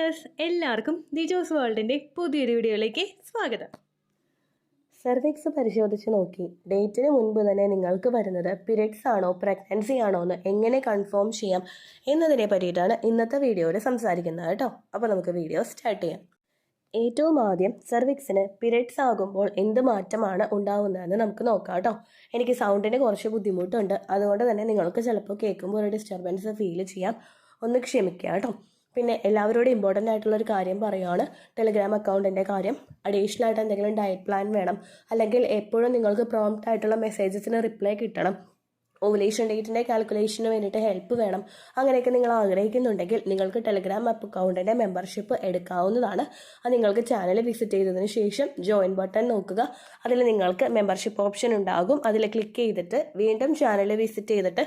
Viewers, എല്ലാവർക്കും ദിജോസ് വേൾഡിൻ്റെ പുതിയൊരു വീഡിയോയിലേക്ക് സ്വാഗതം. സെർവിക്സ് പരിശോധിച്ച് നോക്കി ഡേറ്റിന് മുൻപ് തന്നെ നിങ്ങൾക്ക് വരുന്നത് പീരിയഡ്സ് ആണോ പ്രഗ്നൻസി ആണോ എന്ന് എങ്ങനെ കൺഫേം ചെയ്യാം എന്നതിനെ പറ്റിയിട്ടാണ് ഇന്നത്തെ വീഡിയോയിൽ സംസാരിക്കുന്നത് കേട്ടോ. അപ്പോൾ നമുക്ക് വീഡിയോ സ്റ്റാർട്ട് ചെയ്യാം. ഏറ്റവും ആദ്യം സെർവിക്സിന് പീരിയഡ്സ് ആകുമ്പോൾ എന്ത് മാറ്റമാണ് ഉണ്ടാകുന്നതെന്ന് നമുക്ക് നോക്കാം കേട്ടോ. എനിക്ക് സൗണ്ടിന് കുറച്ച് ബുദ്ധിമുട്ടുണ്ട്, അതുകൊണ്ട് തന്നെ നിങ്ങൾക്ക് ചിലപ്പോൾ കേൾക്കുമ്പോൾ ഒരു ഡിസ്റ്റർബൻസ് ഫീൽ ചെയ്യാം. ഒന്ന് ക്ഷമിക്കുക കേട്ടോ. പിന്നെ എല്ലാവരോടും ഇമ്പോർട്ടൻ്റ് ആയിട്ടുള്ളൊരു കാര്യം പറയുകയാണ്, ടെലിഗ്രാം അക്കൗണ്ടിൻ്റെ കാര്യം. അഡീഷണൽ ആയിട്ട് എന്തെങ്കിലും ഡയറ്റ് പ്ലാൻ വേണം, അല്ലെങ്കിൽ എപ്പോഴും നിങ്ങൾക്ക് പ്രോംപ്റ്റ് ആയിട്ടുള്ള മെസ്സേജസിന് റിപ്ലൈ കിട്ടണം, ഓവുലേഷൻ ഡേറ്റിൻ്റെ കാൽക്കുലേഷന് വേണ്ടിയിട്ട് ഹെൽപ്പ് വേണം, അങ്ങനെയൊക്കെ നിങ്ങൾ ആഗ്രഹിക്കുന്നുണ്ടെങ്കിൽ നിങ്ങൾക്ക് ടെലിഗ്രാം അക്കൗണ്ടിൻ്റെ മെമ്പർഷിപ്പ് എടുക്കാവുന്നതാണ്. അത് നിങ്ങൾക്ക് ചാനൽ വിസിറ്റ് ചെയ്തതിന് ശേഷം ജോയിൻ ബട്ടൺ നോക്കുക. അതിൽ നിങ്ങൾക്ക് മെമ്പർഷിപ്പ് ഓപ്ഷൻ ഉണ്ടാകും. അതിൽ ക്ലിക്ക് ചെയ്തിട്ട് വീണ്ടും ചാനൽ വിസിറ്റ് ചെയ്തിട്ട്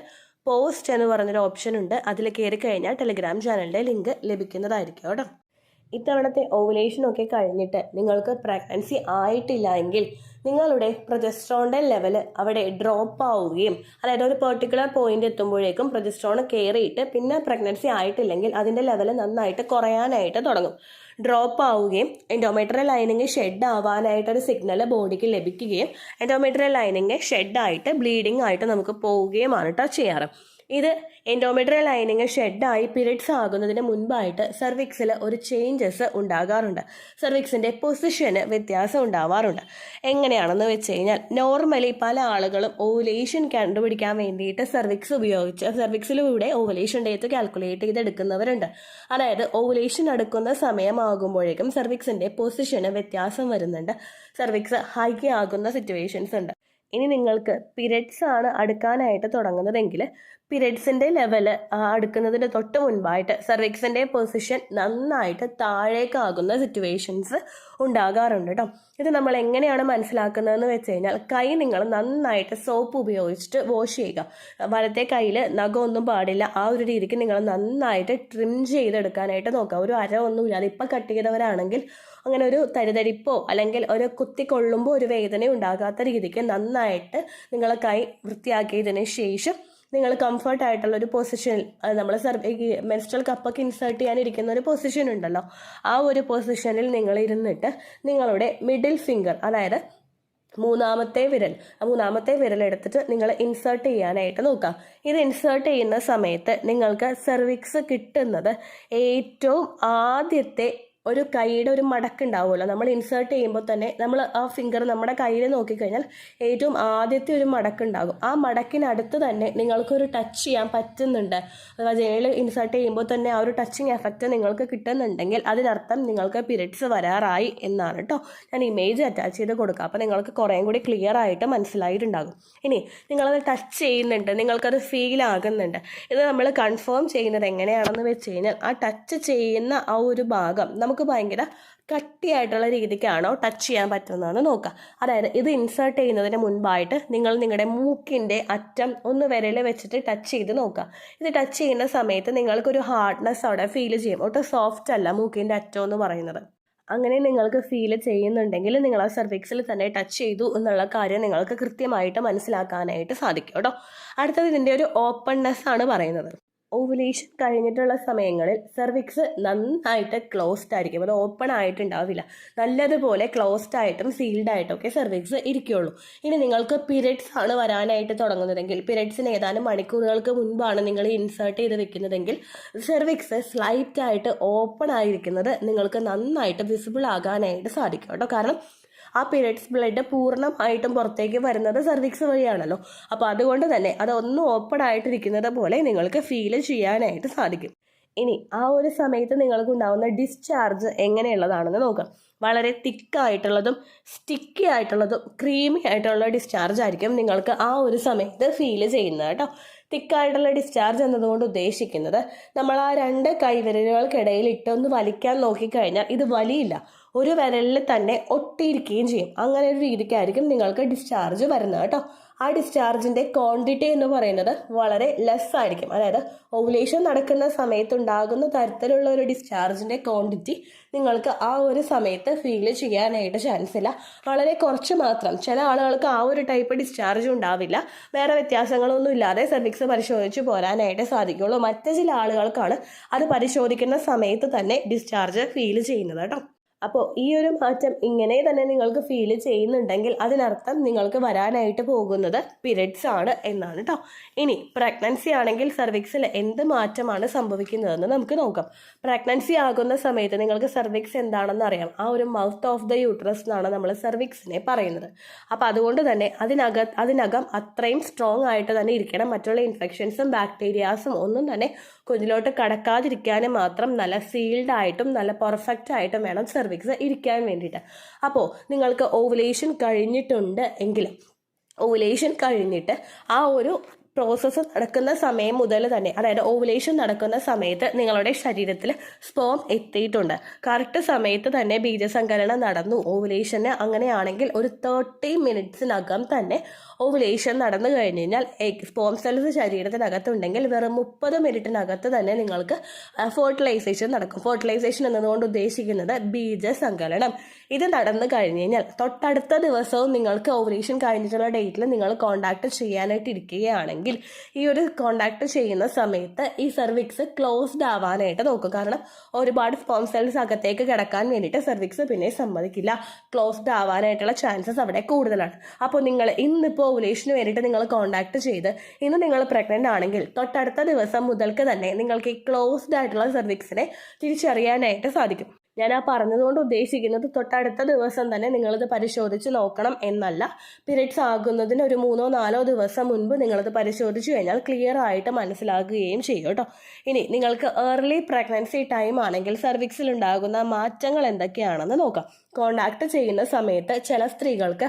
പോസ്റ്റ് എന്ന് പറഞ്ഞൊരു ഓപ്ഷൻ ഉണ്ട്. അതിൽ കയറി കഴിഞ്ഞാൽ ടെലിഗ്രാം ചാനലിൻ്റെ ലിങ്ക് ലഭിക്കുന്നതായിരിക്കും കേട്ടോ. ഇത്തവണത്തെ ഓവുലേഷനൊക്കെ കഴിഞ്ഞിട്ട് നിങ്ങൾക്ക് പ്രഗ്നൻസി ആയിട്ടില്ല എങ്കിൽ നിങ്ങളുടെ പ്രൊജസ്ട്രോണിൻ്റെ ലെവൽ അവിടെ ഡ്രോപ്പ് ആവുകയും, അതായത് ഒരു പെർട്ടിക്കുലർ പോയിന്റ് എത്തുമ്പോഴേക്കും പ്രൊജസ്ട്രോൺ കയറിയിട്ട് പിന്നെ പ്രഗ്നൻസി ആയിട്ടില്ലെങ്കിൽ അതിൻ്റെ ലെവൽ നന്നായിട്ട് കുറയാനായിട്ട് തുടങ്ങും. ഡ്രോപ്പ് ആവുകയും എൻഡോമെട്രിയൽ ലൈനിങ് ഷെഡ് ആവാനായിട്ടൊരു സിഗ്നൽ ബോഡിക്ക് ലഭിക്കുകയും എൻഡോമെട്രിയൽ ലൈനിങ് ഷെഡായിട്ട് ബ്ലീഡിങ് ആയിട്ട് നമുക്ക് പോവുകയുമാണ് കേട്ടോ ചെയ്യാറ്. ഇത് എൻഡോമെട്രിയൽ ലൈനിങ് ഷെഡായി പീരിയഡ്സ് ആകുന്നതിന് മുൻപായിട്ട് സെർവിക്സിൽ ഒരു ചേഞ്ചസ് ഉണ്ടാകാറുണ്ട്. സെർവിക്സിൻ്റെ പൊസിഷന് വ്യത്യാസം ഉണ്ടാവാറുണ്ട്. എങ്ങനെയാണെന്ന് വെച്ച് കഴിഞ്ഞാൽ, നോർമലി പല ആളുകളും ഓവുലേഷൻ കണ്ടുപിടിക്കാൻ വേണ്ടിയിട്ട് സെർവിക്സ് ഉപയോഗിച്ച് സെർവിക്സിലൂടെ ഓവുലേഷൻ ഡേറ്റ് കാൽക്കുലേറ്റ് ചെയ്തെടുക്കുന്നവരുണ്ട്. അതായത് ഓവുലേഷൻ അടുക്കുന്ന സമയമാകുമ്പോഴേക്കും സെർവിക്സിൻ്റെ പൊസിഷന് വ്യത്യാസം വരുന്നുണ്ട്. സെർവിക്സ് ഹൈ ആകുന്ന സിറ്റുവേഷൻസ് ഉണ്ട്. ഇനി നിങ്ങൾക്ക് പീരിയഡ്സ് ആണ് അടുക്കാനായിട്ട് തുടങ്ങുന്നതെങ്കിൽ പീരിയഡ്സിൻ്റെ ലെവല് അടുക്കുന്നതിന് തൊട്ട് മുൻപായിട്ട് സെർവിക്സിൻ്റെ പൊസിഷൻ നന്നായിട്ട് താഴേക്കാകുന്ന സിറ്റുവേഷൻസ് ഉണ്ടാകാറുണ്ട് കേട്ടോ. ഇത് നമ്മൾ എങ്ങനെയാണ് മനസ്സിലാക്കുന്നതെന്ന് വെച്ച് കഴിഞ്ഞാൽ, കൈ നിങ്ങൾ നന്നായിട്ട് സോപ്പ് ഉപയോഗിച്ചിട്ട് വാഷ് ചെയ്യുക. വലത്തെ കയ്യിൽ നഖമൊന്നും പാടില്ല. ആ ഒരു രീതിക്ക് നിങ്ങൾ നന്നായിട്ട് ട്രിം ചെയ്തെടുക്കാനായിട്ട് നോക്കുക. ഒരു അര ഒന്നുമില്ല. അതിപ്പോൾ കട്ട് ചെയ്തവരാണെങ്കിൽ അങ്ങനെ ഒരു തരിതരിപ്പോ അല്ലെങ്കിൽ ഒരു കുത്തിക്കൊള്ളുമ്പോൾ ഒരു വേദന ഉണ്ടാകാത്ത രീതിക്ക് നന്നായിട്ട് നിങ്ങൾ കൈ വൃത്തിയാക്കിയതിന് ശേഷം നിങ്ങൾ കംഫർട്ട് ആയിട്ടുള്ള ഒരു പൊസിഷനിൽ, നമ്മൾ മെൻസ്ട്രൽ കപ്പൊക്കെ ഇൻസേർട്ട് ചെയ്യാനിരിക്കുന്ന ഒരു പൊസിഷൻ ഉണ്ടല്ലോ, ആ ഒരു പൊസിഷനിൽ നിങ്ങൾ ഇരുന്നിട്ട് നിങ്ങളുടെ മിഡിൽ ഫിംഗർ, അതായത് മൂന്നാമത്തെ വിരൽ എടുത്തിട്ട് നിങ്ങൾ ഇൻസേർട്ട് ചെയ്യാനായിട്ട് നോക്കാം. ഇത് ഇൻസേർട്ട് ചെയ്യുന്ന സമയത്ത് നിങ്ങൾക്ക് സെർവിക്സ് കിട്ടുന്നത് ഏറ്റവും ആദ്യത്തെ ഒരു കൈയുടെ ഒരു മടക്കുണ്ടാവുമല്ലോ. നമ്മൾ ഇൻസേർട്ട് ചെയ്യുമ്പോൾ തന്നെ നമ്മൾ ആ ഫിംഗർ നമ്മുടെ കയ്യിൽ നോക്കിക്കഴിഞ്ഞാൽ ഏറ്റവും ആദ്യത്തെ ഒരു മടക്കുണ്ടാകും. ആ മടക്കിനടുത്ത് തന്നെ നിങ്ങൾക്കൊരു ടച്ച് ചെയ്യാൻ പറ്റുന്നുണ്ട്. ജനൽ ഇൻസേർട്ട് ചെയ്യുമ്പോൾ തന്നെ ആ ഒരു ടച്ചിങ് എഫക്റ്റ് നിങ്ങൾക്ക് കിട്ടുന്നുണ്ടെങ്കിൽ അതിനർത്ഥം നിങ്ങൾക്ക് പീരിയഡ്സ് വരാറായി എന്നാണ് കേട്ടോ. ഞാൻ ഇമേജ് അറ്റാച്ച് ചെയ്ത് കൊടുക്കാം, അപ്പോൾ നിങ്ങൾക്ക് കുറേയും കൂടി ക്ലിയർ ആയിട്ട് മനസ്സിലായിട്ടുണ്ടാകും. ഇനി നിങ്ങളത് ടച്ച് ചെയ്യുന്നുണ്ട്, നിങ്ങൾക്കത് ഫീൽ ആകുന്നുണ്ട്. ഇത് നമ്മൾ കൺഫേം ചെയ്യുന്നത് എങ്ങനെയാണെന്ന് വെച്ച് കഴിഞ്ഞാൽ, ആ ടച്ച് ചെയ്യുന്ന ആ ഒരു ഭാഗം നമുക്ക് ഭയങ്കര കട്ടിയായിട്ടുള്ള രീതിക്കാണോ ടച്ച് ചെയ്യാൻ പറ്റുന്നതെന്ന് നോക്കാം. അതായത് ഇത് ഇൻസേർട്ട് ചെയ്യുന്നതിന് മുൻപായിട്ട് നിങ്ങൾ നിങ്ങളുടെ മൂക്കിൻ്റെ അറ്റം ഒന്ന് വിരൽ വെച്ചിട്ട് ടച്ച് ചെയ്ത് നോക്കുക. ഇത് ടച്ച് ചെയ്യുന്ന സമയത്ത് നിങ്ങൾക്കൊരു ഹാർഡ്നെസ് അവിടെ ഫീൽ ചെയ്യും. ഒട്ടും സോഫ്റ്റ് അല്ല മൂക്കിൻ്റെ അറ്റം എന്ന് പറയുന്നത്. അങ്ങനെ നിങ്ങൾക്ക് ഫീൽ ചെയ്യുന്നുണ്ടെങ്കിൽ നിങ്ങൾ ആ സെർവിക്സിൽ തന്നെ ടച്ച് ചെയ്തു എന്നുള്ള കാര്യം നിങ്ങൾക്ക് കൃത്യമായിട്ട് മനസ്സിലാക്കാനായിട്ട് സാധിക്കും കേട്ടോ. അടുത്തത് ഇതിൻ്റെ ഒരു ഓപ്പൺനെസ് ആണ് പറയുന്നത്. ഓവുലേഷൻ കഴിഞ്ഞിട്ടുള്ള സമയങ്ങളിൽ സെർവിക്സ് നന്നായിട്ട് ക്ലോസ്ഡ് ആയിരിക്കും. അത് ഓപ്പൺ ആയിട്ടുണ്ടാവില്ല. നല്ലതുപോലെ ക്ലോസ്ഡ് ആയിട്ടും സീൽഡ് ആയിട്ടും ഒക്കെ സെർവിക്സ് ഇരിക്കുകയുള്ളൂ. ഇനി നിങ്ങൾക്ക് പീരിയഡ്സ് ആണ് വരാനായിട്ട് തുടങ്ങുന്നതെങ്കിൽ, പീരിയഡ്സിന് ഏതാനും മണിക്കൂറുകൾക്ക് മുൻപാണ് നിങ്ങൾ ഇൻസേർട്ട് ചെയ്ത് വെക്കുന്നതെങ്കിൽ, സെർവിക്സ് സ്ലൈറ്റ് ആയിട്ട് ഓപ്പൺ ആയിരിക്കുന്നത് നിങ്ങൾക്ക് നന്നായിട്ട് വിസിബിൾ ആകാനായിട്ട് സാധിക്കും കേട്ടോ. കാരണം ആ പീരിയഡ്സ് ബ്ലഡ് പൂർണ്ണമായിട്ടും പുറത്തേക്ക് വരുന്നത് സെർവിക്സ് വഴിയാണല്ലോ. അപ്പോൾ അതുകൊണ്ട് തന്നെ അതൊന്നും ഓപ്പൺ ആയിട്ടിരിക്കുന്നത് പോലെ നിങ്ങൾക്ക് ഫീൽ ചെയ്യാനായിട്ട് സാധിക്കും. ഇനി ആ ഒരു സമയത്ത് നിങ്ങൾക്ക് ഉണ്ടാകുന്ന ഡിസ്ചാർജ് എങ്ങനെയുള്ളതാണെന്ന് നോക്കാം. വളരെ തിക്കായിട്ടുള്ളതും സ്റ്റിക്കി ആയിട്ടുള്ളതും ക്രീമി ആയിട്ടുള്ള ഡിസ്ചാർജ് ആയിരിക്കും നിങ്ങൾക്ക് ആ ഒരു സമയത്ത് ഫീൽ ചെയ്യുന്നത് കേട്ടോ. തിക്കായിട്ടുള്ള ഡിസ്ചാർജ് എന്നതുകൊണ്ട് ഉദ്ദേശിക്കുന്നത്, നമ്മൾ ആ രണ്ട് കൈവിരലുകൾക്കിടയിൽ ഇട്ടൊന്ന് വലിക്കാൻ നോക്കിക്കഴിഞ്ഞാൽ ഇത് വലിയില്ല. ഒരു വിരലിൽ തന്നെ ഒട്ടിയിരിക്കുകയും ചെയ്യും. അങ്ങനെ ഒരു രീതിക്കായിരിക്കും നിങ്ങൾക്ക് ഡിസ്ചാർജ് വരുന്നത് കേട്ടോ. ആ ഡിസ്ചാർജിൻ്റെ ക്വാണ്ടിറ്റി എന്ന് പറയുന്നത് വളരെ ലെസ് ആയിരിക്കും. അതായത് ഓവുലേഷൻ നടക്കുന്ന സമയത്തുണ്ടാകുന്ന തരത്തിലുള്ള ഒരു ഡിസ്ചാർജിൻ്റെ ക്വാണ്ടിറ്റി നിങ്ങൾക്ക് ആ ഒരു സമയത്ത് ഫീൽ ചെയ്യാനായിട്ട് ചാൻസ് ഇല്ല. വളരെ കുറച്ച് മാത്രം. ചില ആളുകൾക്ക് ആ ഒരു ടൈപ്പ് ഡിസ്ചാർജ് ഉണ്ടാവില്ല. വേറെ വ്യത്യാസങ്ങളൊന്നും ഇല്ലാതെ സെർവിക്സ് പരിശോധിച്ച് പോരാനായിട്ട് സാധിക്കുള്ളൂ. മറ്റ് ചില ആളുകൾക്കാണ് അത് പരിശോധിക്കുന്ന സമയത്ത് തന്നെ ഡിസ്ചാർജ് ഫീൽ ചെയ്യുന്നത് കേട്ടോ. അപ്പോൾ ഈ ഒരു മാറ്റം ഇങ്ങനെ തന്നെ നിങ്ങൾക്ക് ഫീൽ ചെയ്യുന്നുണ്ടെങ്കിൽ അതിനർത്ഥം നിങ്ങൾക്ക് വരാനായിട്ട് പോകുന്നത് പീരിയഡ്സ് ആണ് എന്നാണ് കേട്ടോ. ഇനി പ്രഗ്നൻസി ആണെങ്കിൽ സെർവിക്സിൽ എന്ത് മാറ്റമാണ് സംഭവിക്കുന്നതെന്ന് നമുക്ക് നോക്കാം. പ്രഗ്നൻസി ആകുന്ന സമയത്ത് നിങ്ങൾക്ക് സെർവിക്സ് എന്താണെന്ന് അറിയാം. ആ ഒരു മൗത്ത് ഓഫ് ദ യൂട്രസ് എന്നാണ് നമ്മൾ സെർവിക്സിനെ പറയുന്നത്. അപ്പോൾ അതുകൊണ്ട് തന്നെ അതിനകം അത്രയും സ്ട്രോങ് ആയിട്ട് തന്നെ ഇരിക്കണം. മറ്റുള്ള ഇൻഫെക്ഷൻസും ബാക്ടീരിയാസും ഒന്നും തന്നെ കുഞ്ഞിലോട്ട് കടക്കാതിരിക്കാനും മാത്രം നല്ല സീൽഡ് ആയിട്ടും നല്ല പെർഫെക്റ്റ് ആയിട്ടും വേണം സെർവിക്സ് ഇരിക്കാൻ വേണ്ടിയിട്ട്. അപ്പോൾ നിങ്ങൾക്ക് ഓവുലേഷൻ കഴിഞ്ഞിട്ടുണ്ട് എങ്കിലും ഓവുലേഷൻ കഴിഞ്ഞിട്ട് ആ ഒരു പ്രോസസ്സ് നടക്കുന്ന സമയം മുതൽ തന്നെ, അതായത് ഓവുലേഷൻ നടക്കുന്ന സമയത്ത് നിങ്ങളുടെ ശരീരത്തിൽ സ്പേം എത്തിയിട്ടുണ്ട്, കറക്റ്റ് സമയത്ത് തന്നെ ബീജസങ്കലനം നടന്നു ഓവുലേഷന്, അങ്ങനെയാണെങ്കിൽ ഒരു 30 മിനിറ്റ്സിനകം തന്നെ ഓവുലേഷൻ നടന്നു കഴിഞ്ഞ് കഴിഞ്ഞാൽ സ്പേം സെൽസ് ശരീരത്തിനകത്തുണ്ടെങ്കിൽ വെറും 30 മിനിറ്റിനകത്ത് തന്നെ നിങ്ങൾക്ക് ഫെർട്ടിലൈസേഷൻ നടക്കും. ഫെർട്ടിലൈസേഷൻ എന്നതുകൊണ്ട് ഉദ്ദേശിക്കുന്നത് ബീജസങ്കലനം. ഇത് നടന്നു കഴിഞ്ഞ് കഴിഞ്ഞാൽ തൊട്ടടുത്ത ദിവസവും നിങ്ങൾക്ക് ഓവുലേഷൻ കഴിഞ്ഞിട്ടുള്ള ഡേറ്റിൽ നിങ്ങൾ കോണ്ടാക്ട് ചെയ്യാനായിട്ട് ഇരിക്കുകയാണെങ്കിൽ ഈ ഒരു കോണ്ടാക്ട് ചെയ്യുന്ന സമയത്ത് ഈ സെർവിക്സ് ക്ലോസ്ഡ് ആവാനായിട്ട് നോക്കും. കാരണം ഒരുപാട് സ്പേം സെൽസ് അകത്തേക്ക് കിടക്കാൻ വേണ്ടിയിട്ട് സെർവിക്സ് പിന്നെ സമ്മതിക്കില്ല. ക്ലോസ്ഡ് ആവാനായിട്ടുള്ള ചാൻസസ് അവിടെ കൂടുതലാണ്. അപ്പോൾ നിങ്ങൾ ഇന്നിപ്പോൾ ഓവുലേഷന് വേണ്ടിയിട്ട് നിങ്ങൾ കോണ്ടാക്ട് ചെയ്ത് ഇന്ന് നിങ്ങൾ പ്രഗ്നൻ്റ് ആണെങ്കിൽ തൊട്ടടുത്ത ദിവസം മുതൽക്ക് തന്നെ നിങ്ങൾക്ക് ഈ ക്ലോസ്ഡ് ആയിട്ടുള്ള സെർവിക്സിനെ തിരിച്ചറിയാനായിട്ട് സാധിക്കും. ഞാൻ ആ പറഞ്ഞതുകൊണ്ട് ഉദ്ദേശിക്കുന്നത് തൊട്ടടുത്ത ദിവസം തന്നെ നിങ്ങളിത് പരിശോധിച്ച് നോക്കണം എന്നല്ല. പീരിയഡ്സ് ആകുന്നതിന് ഒരു 3-4 ദിവസം മുൻപ് നിങ്ങളിത് പരിശോധിച്ച് കഴിഞ്ഞാൽ ക്ലിയർ ആയിട്ട് മനസ്സിലാക്കുകയും ചെയ്യും കേട്ടോ. ഇനി നിങ്ങൾക്ക് ഏർലി പ്രഗ്നൻസി ടൈം ആണെങ്കിൽ സെർവിക്സിൽ ഉണ്ടാകുന്ന മാറ്റങ്ങൾ എന്തൊക്കെയാണെന്ന് നോക്കാം. കോണ്ടാക്ട് ചെയ്യുന്ന സമയത്ത് ചില സ്ത്രീകൾക്ക്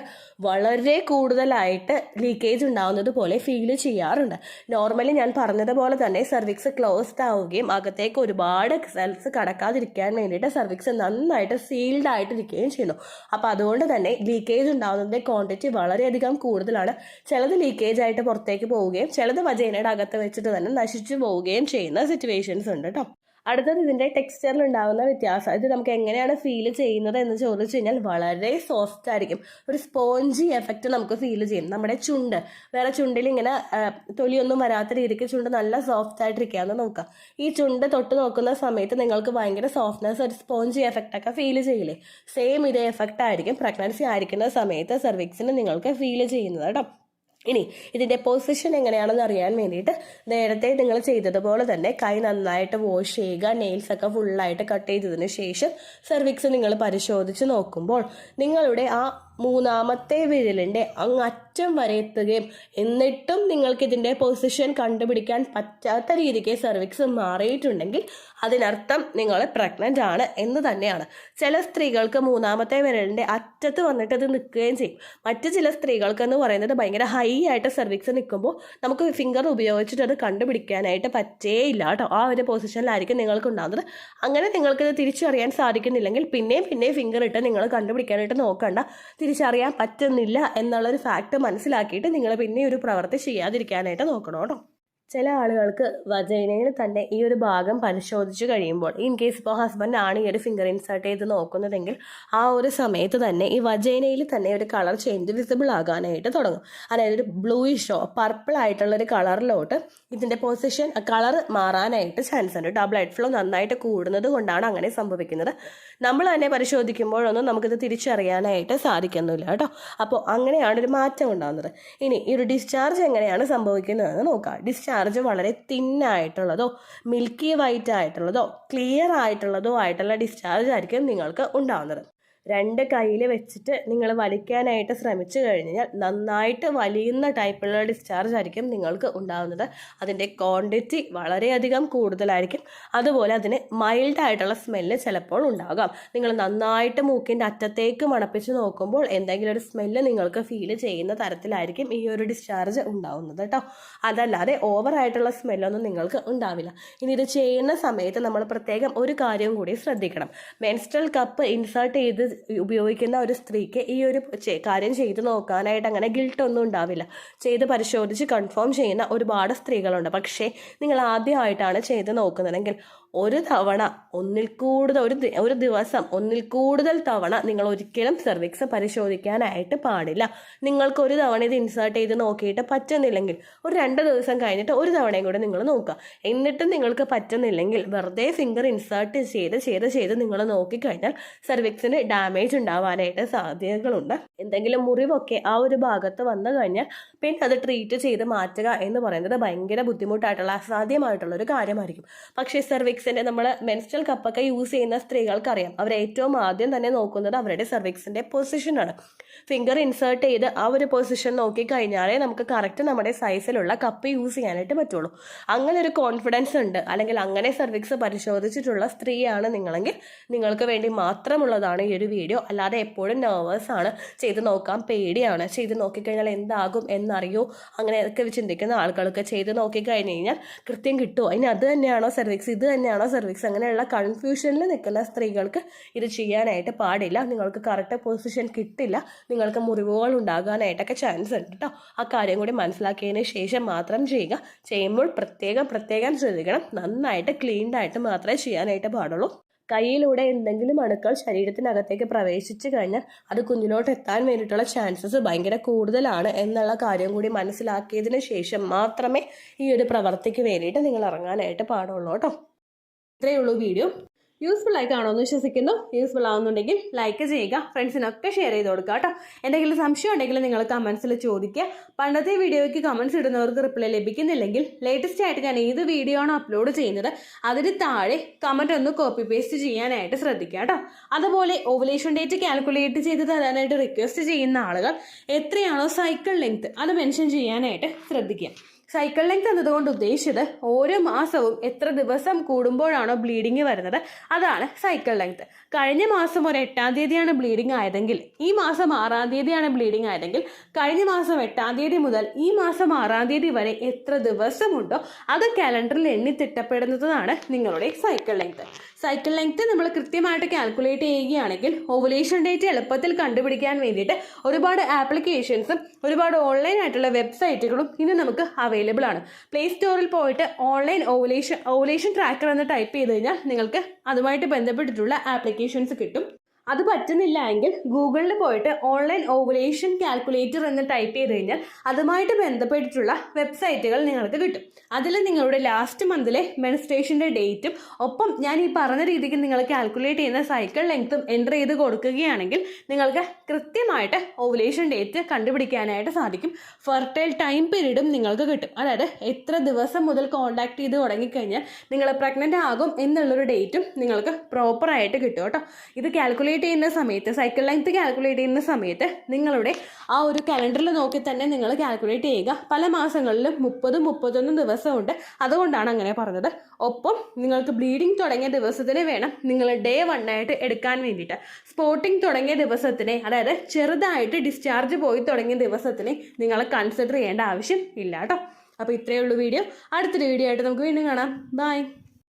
വളരെ കൂടുതലായിട്ട് ലീക്കേജ് ഉണ്ടാകുന്നത് പോലെ ഫീൽ ചെയ്യാറുണ്ട്. നോർമലി ഞാൻ പറഞ്ഞതുപോലെ തന്നെ സെർവിക്സ് ക്ലോസ്ഡ് ആവുകയും അകത്തേക്ക് ഒരുപാട് സെൽസ് കടക്കാതിരിക്കാൻ വേണ്ടിയിട്ട് സെർവിക്സ് നന്നായിട്ട് സീൽഡ് ആയിട്ടിരിക്കുകയും ചെയ്യുന്നു. അപ്പോൾ അതുകൊണ്ട് തന്നെ ലീക്കേജ് ഉണ്ടാകുന്നതിൻ്റെ ക്വാണ്ടിറ്റി വളരെയധികം കൂടുതലാണ്. ചിലത് ലീക്കേജ് ആയിട്ട് പുറത്തേക്ക് പോവുകയും ചിലത് വജൈനയുടെ അകത്ത് വെച്ചിട്ട് തന്നെ നശിച്ചു പോവുകയും ചെയ്യുന്ന സിറ്റുവേഷൻസ് ഉണ്ട് കേട്ടോ. അടുത്തത് ഇതിൻ്റെ ടെക്സ്ചറിൽ ഉണ്ടാകുന്ന വ്യത്യാസം. ഇത് നമുക്ക് എങ്ങനെയാണ് ഫീൽ ചെയ്യുന്നത് എന്ന് ചോദിച്ചു കഴിഞ്ഞാൽ വളരെ സോഫ്റ്റ് ആയിരിക്കും. ഒരു സ്പോഞ്ചി എഫക്റ്റ് നമുക്ക് ഫീൽ ചെയ്യും. നമ്മുടെ ചുണ്ട്, വേറെ ചുണ്ടിൽ ഇങ്ങനെ തൊലിയൊന്നും വരാത്ത രീതിക്ക് ചുണ്ട് നല്ല സോഫ്റ്റ് ആയിട്ടിരിക്കുകയെന്ന് നോക്കാം. ഈ ചുണ്ട് തൊട്ട് നോക്കുന്ന സമയത്ത് നിങ്ങൾക്ക് ഭയങ്കര സോഫ്റ്റ്നെസ്, ഒരു സ്പോഞ്ചി എഫക്റ്റ് ഒക്കെ ഫീൽ ചെയ്യില്ലേ? സെയിം ഇതേ എഫക്റ്റ് ആയിരിക്കും പ്രഗ്നൻസി ആയിരിക്കുന്ന സമയത്ത് സെർവിക്സിന് നിങ്ങൾക്ക് ഫീൽ ചെയ്യുന്നത് കേട്ടോ. ഇനി ഇതിൻ്റെ പൊസിഷൻ എങ്ങനെയാണെന്ന് അറിയാൻ വേണ്ടിയിട്ട് നേരത്തെ നിങ്ങൾ ചെയ്തതുപോലെ തന്നെ കൈ നന്നായിട്ട് വാഷ് ചെയ്യുക. നെയിൽസൊക്കെ ഫുള്ളായിട്ട് കട്ട് ചെയ്തതിന് ശേഷം സെർവിക്സ് നിങ്ങൾ പരിശോധിച്ച് നോക്കുമ്പോൾ നിങ്ങളുടെ ആ മൂന്നാമത്തെ വിരലിൻ്റെ അങ്ങറ്റം വരെ എത്തുകയും എന്നിട്ടും നിങ്ങൾക്ക് ഇതിൻ്റെ പൊസിഷൻ കണ്ടുപിടിക്കാൻ പറ്റാത്ത രീതിക്ക് സെർവിക്സ് മാറിയിട്ടുണ്ടെങ്കിൽ അതിനർത്ഥം നിങ്ങൾ പ്രഗ്നൻ്റ് ആണ് എന്ന് തന്നെയാണ്. ചില സ്ത്രീകൾക്ക് മൂന്നാമത്തെ വിരലിൻ്റെ അറ്റത്ത് വന്നിട്ട് അത് നിൽക്കുകയും ചെയ്യും. മറ്റ് ചില സ്ത്രീകൾക്ക് എന്ന് പറയുന്നത് ഭയങ്കര ഹൈ ആയിട്ട് സെർവിക്സ് നിൽക്കുമ്പോൾ നമുക്ക് ഫിംഗർ ഉപയോഗിച്ചിട്ട് അത് കണ്ടുപിടിക്കാനായിട്ട് പറ്റേയില്ല കേട്ടോ. ആ ഒരു പൊസിഷനിലായിരിക്കും നിങ്ങൾക്ക് ഉണ്ടാകുന്നത്. അങ്ങനെ നിങ്ങൾക്കിത് തിരിച്ചറിയാൻ സാധിക്കുന്നില്ലെങ്കിൽ പിന്നെയും ഫിംഗർ ഇട്ട് നിങ്ങൾ കണ്ടുപിടിക്കാനായിട്ട് നോക്കണ്ട. തിരിച്ചറിയാൻ പറ്റുന്നില്ല എന്നുള്ളൊരു ഫാക്ട് മനസ്സിലാക്കിയിട്ട് നിങ്ങൾ പിന്നെ ഒരു പ്രവൃത്തി ചെയ്യാതിരിക്കാനായിട്ട് നോക്കണം കേട്ടോ. ചില ആളുകൾക്ക് വജൈനയിൽ തന്നെ ഈ ഒരു ഭാഗം പരിശോധിച്ച് കഴിയുമ്പോൾ, ഇൻ കേസ് ഇപ്പോൾ ഹസ്ബൻഡ് ആണ് ഈ ഒരു ഫിംഗർ ഇൻസേർട്ട് ചെയ്ത് നോക്കുന്നതെങ്കിൽ ആ ഒരു സമയത്ത് തന്നെ ഈ വജൈനയിൽ തന്നെ ഒരു കളർ ചേഞ്ച് വിസിബിൾ ആകാനായിട്ട് തുടങ്ങും. അതായത് ഒരു ബ്ലൂയിഷോ പർപ്പിൾ ആയിട്ടുള്ളൊരു കളറിലോട്ട് ഇതിൻ്റെ പൊസിഷൻ കളർ മാറാനായിട്ട് ചാൻസ് ഉണ്ട് കേട്ടോ. ബ്ലഡ് ഫ്ലോ നന്നായിട്ട് കൂടുന്നത് കൊണ്ടാണ് അങ്ങനെ സംഭവിക്കുന്നത്. നമ്മൾ തന്നെ പരിശോധിക്കുമ്പോഴൊന്നും നമുക്കിത് തിരിച്ചറിയാനായിട്ട് സാധിക്കുന്നില്ല കേട്ടോ. അപ്പോൾ അങ്ങനെയാണ് ഒരു മാറ്റം ഉണ്ടാകുന്നത്. ഇനി ഈ ഒരു ഡിസ്ചാർജ് എങ്ങനെയാണ് സംഭവിക്കുന്നതെന്ന് നോക്കാം. ഡിസ്ചാർജ് വളരെ തിന്നായിട്ടുള്ളതോ മിൽക്കി വൈറ്റ് ആയിട്ടുള്ളതോ ക്ലിയർ ആയിട്ടുള്ളതോ ആയിട്ടുള്ള ഡിസ്ചാർജ് ആയിരിക്കും നിങ്ങൾക്ക് ഉണ്ടാകുന്നത്. 2 കയ്യിൽ വെച്ചിട്ട് നിങ്ങൾ വലിക്കാനായിട്ട് ശ്രമിച്ചു കഴിഞ്ഞാൽ നന്നായിട്ട് വലിയുന്ന ടൈപ്പുള്ള ഡിസ്ചാർജ് ആയിരിക്കും നിങ്ങൾക്ക് ഉണ്ടാകുന്നത്. അതിൻ്റെ ക്വാണ്ടിറ്റി വളരെയധികം കൂടുതലായിരിക്കും. അതുപോലെ അതിന് മൈൽഡായിട്ടുള്ള സ്മെല്ല് ചിലപ്പോൾ ഉണ്ടാകാം. നിങ്ങൾ നന്നായിട്ട് മൂക്കിൻ്റെ അറ്റത്തേക്ക് മണപ്പിച്ച് നോക്കുമ്പോൾ എന്തെങ്കിലും ഒരു സ്മെല്ല് നിങ്ങൾക്ക് ഫീൽ ചെയ്യുന്ന തരത്തിലായിരിക്കും ഈ ഒരു ഡിസ്ചാർജ് ഉണ്ടാവുന്നത് കേട്ടോ. അതല്ലാതെ ഓവറായിട്ടുള്ള സ്മെല്ലൊന്നും നിങ്ങൾക്ക് ഉണ്ടാവില്ല. ഇനി ഇത് ചെയ്യുന്ന സമയത്ത് നമ്മൾ പ്രത്യേകം ഒരു കാര്യം കൂടി ശ്രദ്ധിക്കണം. മെൻസ്ട്രൽ കപ്പ് ഇൻസേർട്ട് ചെയ്ത് ഉപയോഗിക്കുന്ന ഒരു സ്ത്രീക്ക് ഈ ഒരു കാര്യം ചെയ്ത് നോക്കാനായിട്ട് അങ്ങനെ ഗിൽട്ട് ഒന്നും ഉണ്ടാവില്ല. ചെയ്ത് പരിശോധിച്ച് കൺഫേം ചെയ്യുന്ന ഒരുപാട് സ്ത്രീകളുണ്ട്. പക്ഷേ നിങ്ങൾ ആദ്യമായിട്ടാണ് ചെയ്ത് നോക്കുന്നതെങ്കിൽ ഒരു തവണ ഒരു ദിവസം ഒന്നിൽ കൂടുതൽ തവണ നിങ്ങൾ ഒരിക്കലും സെർവിക്സ് പരിശോധിക്കാനായിട്ട് പാടില്ല. നിങ്ങൾക്ക് ഒരു തവണ ഇത് ഇൻസേർട്ട് ചെയ്ത് നോക്കിയിട്ട് പറ്റുന്നില്ലെങ്കിൽ ഒരു 2 ദിവസം കഴിഞ്ഞിട്ട് ഒരു തവണയും കൂടെ നിങ്ങൾ നോക്കുക. എന്നിട്ടും നിങ്ങൾക്ക് പറ്റുന്നില്ലെങ്കിൽ വെറുതെ ഫിംഗർ ഇൻസേർട്ട് ചെയ്ത് നിങ്ങൾ നോക്കിക്കഴിഞ്ഞാൽ സെർവിക്സിന് ഡാമേജ് ഉണ്ടാവാനായിട്ട് സാധ്യതകളുണ്ട്. എന്തെങ്കിലും മുറിവൊക്കെ ആ ഒരു ഭാഗത്ത് വന്നു കഴിഞ്ഞാൽ പിന്നെ അത് ട്രീറ്റ് ചെയ്ത് മാറ്റുക എന്ന് പറയുന്നത് ഭയങ്കര ബുദ്ധിമുട്ടായിട്ടുള്ള അസാധ്യമായിട്ടുള്ള ഒരു കാര്യമായിരിക്കും. പക്ഷേ സെർവിക്സിൻ്റെ നമ്മൾ മെൻസ്ട്രൽ കപ്പൊക്കെ യൂസ് ചെയ്യുന്ന സ്ത്രീകൾക്കറിയാം, അവർ ഏറ്റവും ആദ്യം തന്നെ നോക്കുന്നത് അവരുടെ സെർവിക്സിൻ്റെ പൊസിഷനാണ്. ഫിംഗർ ഇൻസേർട്ട് ചെയ്ത് ആ ഒരു പൊസിഷൻ നോക്കിക്കഴിഞ്ഞാലേ നമുക്ക് കറക്റ്റ് നമ്മുടെ സൈസിലുള്ള കപ്പ് യൂസ് ചെയ്യാനായിട്ട് പറ്റുള്ളൂ. അങ്ങനെ ഒരു കോൺഫിഡൻസ് ഉണ്ട്, അല്ലെങ്കിൽ അങ്ങനെ സെർവിക്സ് പരിശോധിച്ചിട്ടുള്ള സ്ത്രീയാണ് നിങ്ങളെങ്കിൽ നിങ്ങൾക്ക് വേണ്ടി മാത്രമുള്ളതാണ് ഈ ഒരു വീഡിയോ. അല്ലാതെ എപ്പോഴും നെർവസ് ആണ്, ചെയ്ത് നോക്കാൻ പേടിയാണ്, ചെയ്ത് നോക്കിക്കഴിഞ്ഞാൽ എന്താകും എന്നറിയോ അങ്ങനെയൊക്കെ ചിന്തിക്കുന്ന ആളുകൾക്ക് ചെയ്ത് നോക്കിക്കഴിഞ്ഞ് കഴിഞ്ഞാൽ കൃത്യം കിട്ടുമോ, ഇനി അത് തന്നെയാണോ സെർവിക്സ്, ഇത് തന്നെയാണോ സെർവിക്സ്, അങ്ങനെയുള്ള കൺഫ്യൂഷനിൽ നിൽക്കുന്ന സ്ത്രീകൾക്ക് ഇത് ചെയ്യാനായിട്ട് പാടില്ല. നിങ്ങൾക്ക് കറക്റ്റ് പൊസിഷൻ കിട്ടില്ല, നിങ്ങൾക്ക് മുറിവുകൾ ഉണ്ടാകാനായിട്ടൊക്കെ ചാൻസ് ഉണ്ട് കേട്ടോ. ആ കാര്യം കൂടി മനസ്സിലാക്കിയതിന് ശേഷം മാത്രം ചെയ്യുക. ചെയ്യുമ്പോൾ പ്രത്യേകം ശ്രദ്ധിക്കണം. നന്നായിട്ട് ക്ലീൻഡായിട്ട് മാത്രമേ ചെയ്യാനായിട്ട് പാടുള്ളൂ. കയ്യിലൂടെ എന്തെങ്കിലും അണുക്കൾ ശരീരത്തിനകത്തേക്ക് പ്രവേശിച്ചു കഴിഞ്ഞാൽ അത് കുഞ്ഞിലോട്ട് എത്താൻ വേണ്ടിയിട്ടുള്ള ചാൻസസ് ഭയങ്കര കൂടുതലാണ് എന്നുള്ള കാര്യം കൂടി മനസ്സിലാക്കിയതിന് ശേഷം മാത്രമേ ഈ ഒരു പ്രവർത്തിക്ക് വേണ്ടിയിട്ട് നിങ്ങൾ ഇറങ്ങാനായിട്ട് പാടുള്ളൂ കേട്ടോ. ഇത്രയേ ഉള്ളൂ വീഡിയോ. യൂസ്ഫുൾ ആയി കാണുമെന്ന് വിശ്വസിക്കുന്നു. യൂസ്ഫുൾ ആവുന്നുണ്ടെങ്കിൽ ലൈക്ക് ചെയ്യുക, ഫ്രണ്ട്സിനൊക്കെ ഷെയർ ചെയ്ത് കൊടുക്കുക കേട്ടോ. എന്തെങ്കിലും സംശയം ഉണ്ടെങ്കിൽ നിങ്ങൾ കമൻസിൽ ചോദിക്കുക. പണ്ടത്തെ വീഡിയോയ്ക്ക് കമൻസ് ഇടുന്നവർക്ക് റിപ്ലൈ ലഭിക്കുന്നില്ലെങ്കിൽ ലേറ്റസ്റ്റ് ആയിട്ട് ഞാൻ ഏത് വീഡിയോ ആണോ അപ്ലോഡ് ചെയ്യുന്നത് അതിന് താഴെ കമൻറ്റ് ഒന്ന് കോപ്പി പേസ്റ്റ് ചെയ്യാനായിട്ട് ശ്രദ്ധിക്കുക കേട്ടോ. അതുപോലെ ഓവുലേഷൻ ഡേറ്റ് കാൽക്കുലേറ്റ് ചെയ്ത് തരാനായിട്ട് റിക്വസ്റ്റ് ചെയ്യുന്ന ആളുകൾ എത്രയാണോ സൈക്കിൾ ലെങ്ത് അത് മെൻഷൻ ചെയ്യാനായിട്ട് ശ്രദ്ധിക്കുക. സൈക്കിൾ ലെങ്ത് എന്നതുകൊണ്ട് ഉദ്ദേശിച്ചത് ഓരോ മാസവും എത്ര ദിവസം കൂടുമ്പോഴാണോ ബ്ലീഡിങ് വരുന്നത് അതാണ് സൈക്കിൾ ലെങ്ത്. കഴിഞ്ഞ മാസം ഒരു 8-ാം തീയതിയാണ് ബ്ലീഡിങ് ആയതെങ്കിൽ ഈ മാസം 6-ാം തീയതിയാണ് ബ്ലീഡിങ് ആയതെങ്കിൽ കഴിഞ്ഞ മാസം 8-ാം തീയതി മുതൽ ഈ മാസം 6-ാം തീയതി വരെ എത്ര ദിവസമുണ്ടോ അത് കാലണ്ടറിൽ എണ്ണി തിട്ടപ്പെടുന്നതാണ് നിങ്ങളുടെ സൈക്കിൾ ലെങ്ത്. സൈക്കിൾ ലെങ്ത് നമ്മൾ കൃത്യമായിട്ട് കാൽക്കുലേറ്റ് ചെയ്യുകയാണെങ്കിൽ ഓവുലേഷൻ ഡേറ്റ് എളുപ്പത്തിൽ കണ്ടുപിടിക്കാൻ വേണ്ടിയിട്ട് ഒരുപാട് ആപ്ലിക്കേഷൻസും ഒരുപാട് ഓൺലൈൻ ആയിട്ടുള്ള വെബ്സൈറ്റുകളും ഇന്ന് നമുക്ക് അവൈലബിൾ ആണ്. പ്ലേ സ്റ്റോറിൽ പോയിട്ട് ഓൺലൈൻ ഓവുലേഷൻ ട്രാക്കർ എന്ന് ടൈപ്പ് ചെയ്ത് കഴിഞ്ഞാൽ നിങ്ങൾക്ക് അതുമായിട്ട് ബന്ധപ്പെട്ടിട്ടുള്ള ആപ്ലിക്കേഷൻസ് കിട്ടും. അത് പറ്റുന്നില്ല എങ്കിൽ ഗൂഗിളിൽ പോയിട്ട് ഓൺലൈൻ ഓവുലേഷൻ കാൽക്കുലേറ്റർ എന്ന് ടൈപ്പ് ചെയ്ത് കഴിഞ്ഞാൽ അതുമായിട്ട് ബന്ധപ്പെട്ടിട്ടുള്ള വെബ്സൈറ്റുകൾ നിങ്ങൾക്ക് കിട്ടും. അതിൽ നിങ്ങളുടെ ലാസ്റ്റ് മന്തിലെ മെൻസ്ട്രേഷൻ്റെ ഡേറ്റും ഒപ്പം ഞാൻ ഈ പറഞ്ഞ രീതിക്ക് നിങ്ങൾ കാൽക്കുലേറ്റ് ചെയ്യുന്ന സൈക്കിൾ ലെങ്ത്തും എൻ്റർ ചെയ്ത് കൊടുക്കുകയാണെങ്കിൽ നിങ്ങൾക്ക് കൃത്യമായിട്ട് ഓവുലേഷൻ ഡേറ്റ് കണ്ടുപിടിക്കാനായിട്ട് സാധിക്കും. ഫെർട്ടൈൽ ടൈം പീരീഡും നിങ്ങൾക്ക് കിട്ടും. അതായത് എത്ര ദിവസം മുതൽ കോൺടാക്ട് ചെയ്ത് തുടങ്ങിക്കഴിഞ്ഞാൽ നിങ്ങൾ പ്രഗ്നൻ്റ് ആകും എന്നുള്ളൊരു ഡേറ്റും നിങ്ങൾക്ക് പ്രോപ്പറായിട്ട് കിട്ടും കേട്ടോ. ഇത് കാൽക്കുലേറ്റ് ചെയ്യുന്ന സമയത്ത് സൈക്കിൾ ലെങ്ത് കാൽക്കുലേറ്റ് ചെയ്യുന്ന സമയത്ത് നിങ്ങളുടെ ആ ഒരു കലണ്ടറിൽ നോക്കി തന്നെ നിങ്ങൾ കാൽക്കുലേറ്റ് ചെയ്യുക. പല മാസങ്ങളിലും 30-31 ദിവസമുണ്ട്, അതുകൊണ്ടാണ് അങ്ങനെ പറഞ്ഞത്. ഒപ്പം നിങ്ങൾക്ക് ബ്ലീഡിങ് തുടങ്ങിയ ദിവസത്തിന് വേണം നിങ്ങൾ ഡേ 1 ആയിട്ട് എടുക്കാൻ വേണ്ടിയിട്ട്. സ്പോട്ടിങ് തുടങ്ങിയ ദിവസത്തിനെ, അതായത് ചെറുതായിട്ട് ഡിസ്ചാർജ് പോയി തുടങ്ങിയ ദിവസത്തിനെ നിങ്ങൾ കൺസിഡർ ചെയ്യേണ്ട ആവശ്യം ഇല്ല കേട്ടോ. അപ്പോൾ ഇത്രയേ ഉള്ളൂ വീഡിയോ. അടുത്തൊരു വീഡിയോ ആയിട്ട് നമുക്ക് വീണ്ടും കാണാം. ബൈ.